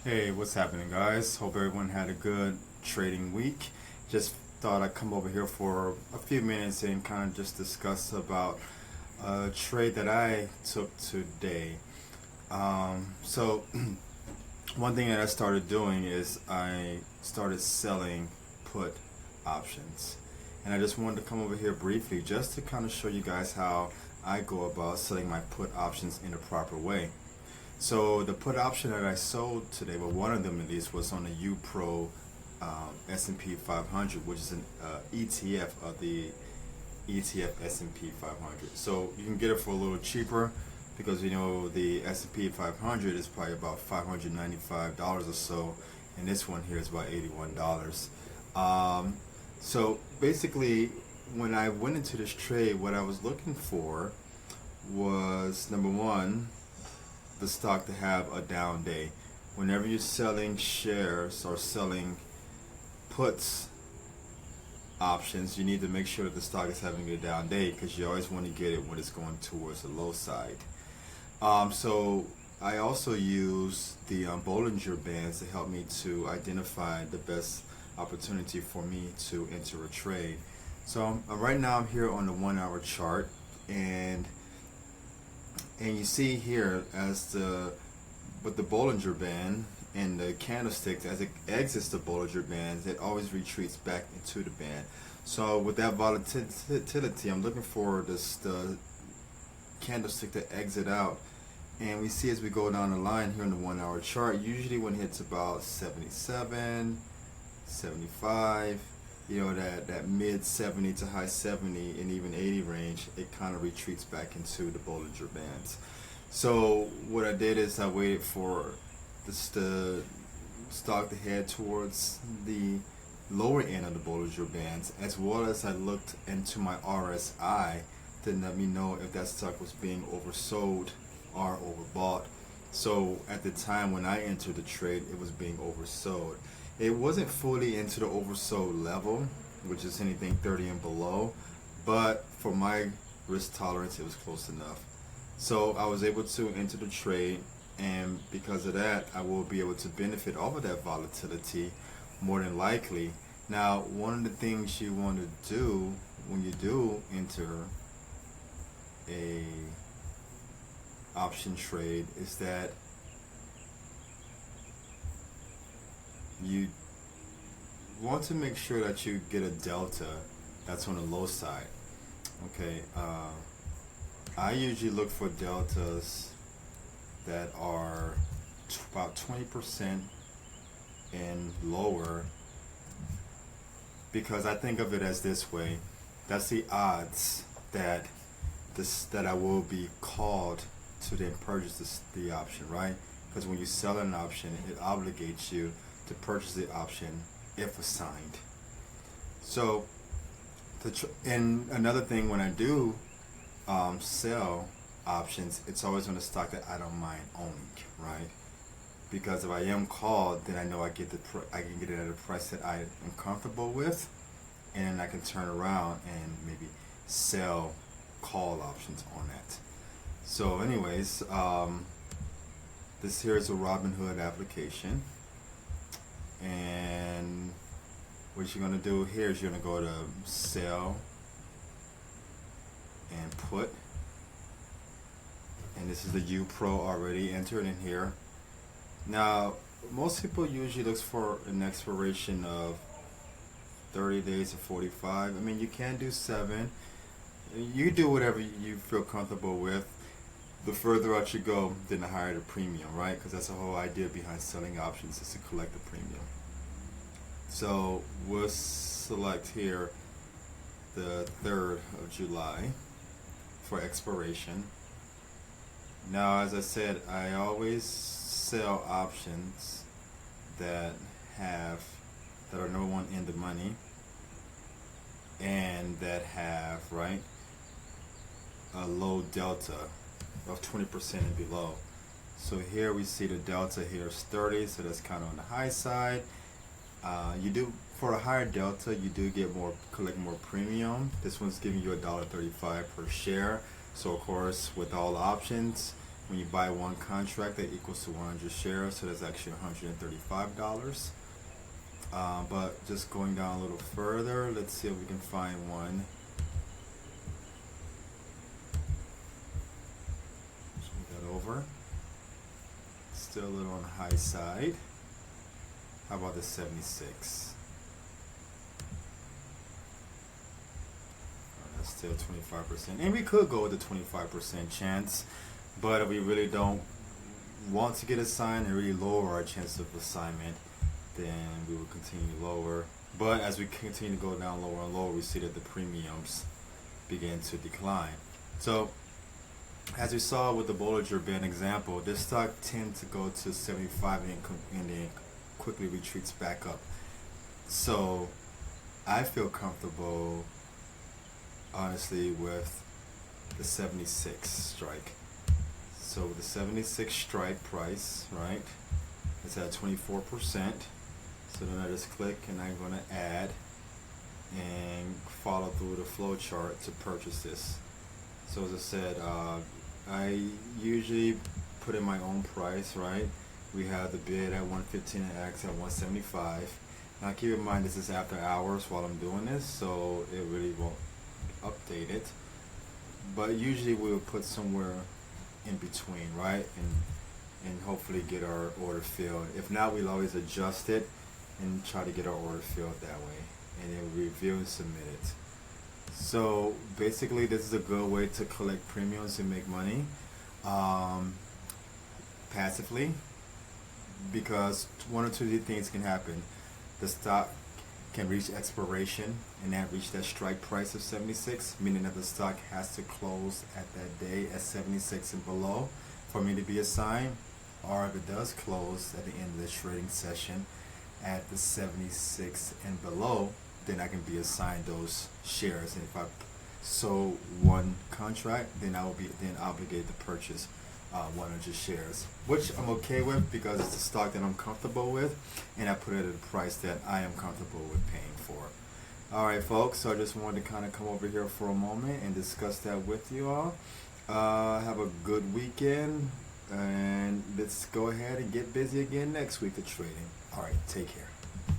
Hey, what's happening, guys? Hope everyone had a good trading week. Just thought I'd come over here for a few minutes and kind of just discuss about a trade that I took today. So, one thing that I started doing is I started selling put options. And I just wanted to come over here briefly just to kind of show you guys how I go about selling my put options in a proper way. So the put option that I sold today, well, one of them at least, was on the UPRO S&P 500, which is an ETF of the ETF S&P 500. So you can get it for a little cheaper because the S&P 500 is probably about $595 or so, and this one here is about $81. So basically, when I went into this trade, what I was looking for was, number one, the stock to have a down day. Whenever you're selling shares or selling puts options, you need to make sure that the stock is having a down day because you always want to get it when it's going towards the low side. So I also use the Bollinger Bands to help me to identify the best opportunity for me to enter a trade. So right now I'm here on the 1 hour chart, and you see here as the Bollinger Band and the candlesticks, as it exits the Bollinger Bands, it always retreats back into the band. So with that volatility, I'm looking for the candlestick to exit out. And we see as we go down the line here in the 1 hour chart, usually when it hits about 77, 75, that mid 70 to high 70 and even 80 range, it kind of retreats back into the Bollinger Bands. So what I did is I waited for the stock to head towards the lower end of the Bollinger Bands, as well as I looked into my RSI to let me know if that stock was being oversold or overbought. So at the time when I entered the trade, it was being oversold. It wasn't fully into the oversold level, which is anything 30 and below, but for my risk tolerance, it was close enough. So I was able to enter the trade, and because of that, I will be able to benefit off of that volatility more than likely. Now, one of the things you want to do when you do enter a option trade is that you want to make sure that you get a delta that's on the low side. Okay, I usually look for deltas that are about 20% and lower, because I think of it as this way: that's the odds that I will be called to then purchase the option, right? Because when you sell an option, it obligates you to purchase the option if assigned. So, and another thing, when I do sell options, it's always on a stock that I don't mind owning, right? Because if I am called, then I know I can get it at a price that I am comfortable with, and I can turn around and maybe sell call options on that. So, anyways, this here is a Robinhood application. And what you're going to do here is you're going to go to sell and put, and this is the UPRO already entered in here. Now, most people usually look for an expiration of 30 days or 45. I mean, you can do 7. You do whatever you feel comfortable with. The further out you go, then the higher the premium, right? Because that's the whole idea behind selling options, is to collect the premium. So we'll select here the 3rd of July for expiration. Now, as I said, I always sell options that are no one in the money, and that have, right, a low delta of 20% and below. So here we see the delta here is 30, so that's kind of on the high side. You do, for a higher delta, you do collect more premium. This one's giving you $1.35 per share. So of course, with all options, When you buy one contract, that equals to 100 shares, so that's actually $135. But just going down a little further, let's see if we can find one. Let's move that over. Still a little on the high side. How about the 76? That's still 25%. And we could go with the 25% chance, but if we really don't want to get assigned and really lower our chance of assignment, then we will continue lower. But as we continue to go down lower and lower, we see that the premiums begin to decline. So as we saw with the Bollinger Band example, this stock tends to go to 75 and then quickly retreats back up. So I feel comfortable, honestly, with the 76 strike. So with the 76 strike price, right, it's at 24%. So then I just click and I'm going to add and follow through the flow chart to purchase this. So as I said, I usually put in my own price, right? We have the bid at 115 and X at 175. Now keep in mind this is after hours while I'm doing this, so it really won't update it. But usually we'll put somewhere in between, right? And hopefully get our order filled. If not, we'll always adjust it and try to get our order filled that way, and then review and submit it. So basically this is a good way to collect premiums and make money passively, because one or two things can happen. The stock can reach expiration and not reach that strike price of 76, meaning that the stock has to close at that day at 76 and below for me to be assigned, or if it does close at the end of the trading session at the 76 and below, then I can be assigned those shares. And if I sold one contract, then I will be then obligated to purchase 100 shares, which I'm okay with because it's a stock that I'm comfortable with, and I put it at a price that I am comfortable with paying for. Alright folks, so I just wanted to kind of come over here for a moment and discuss that with you all. Have a good weekend, and let's go ahead and get busy again next week of trading. Alright, take care.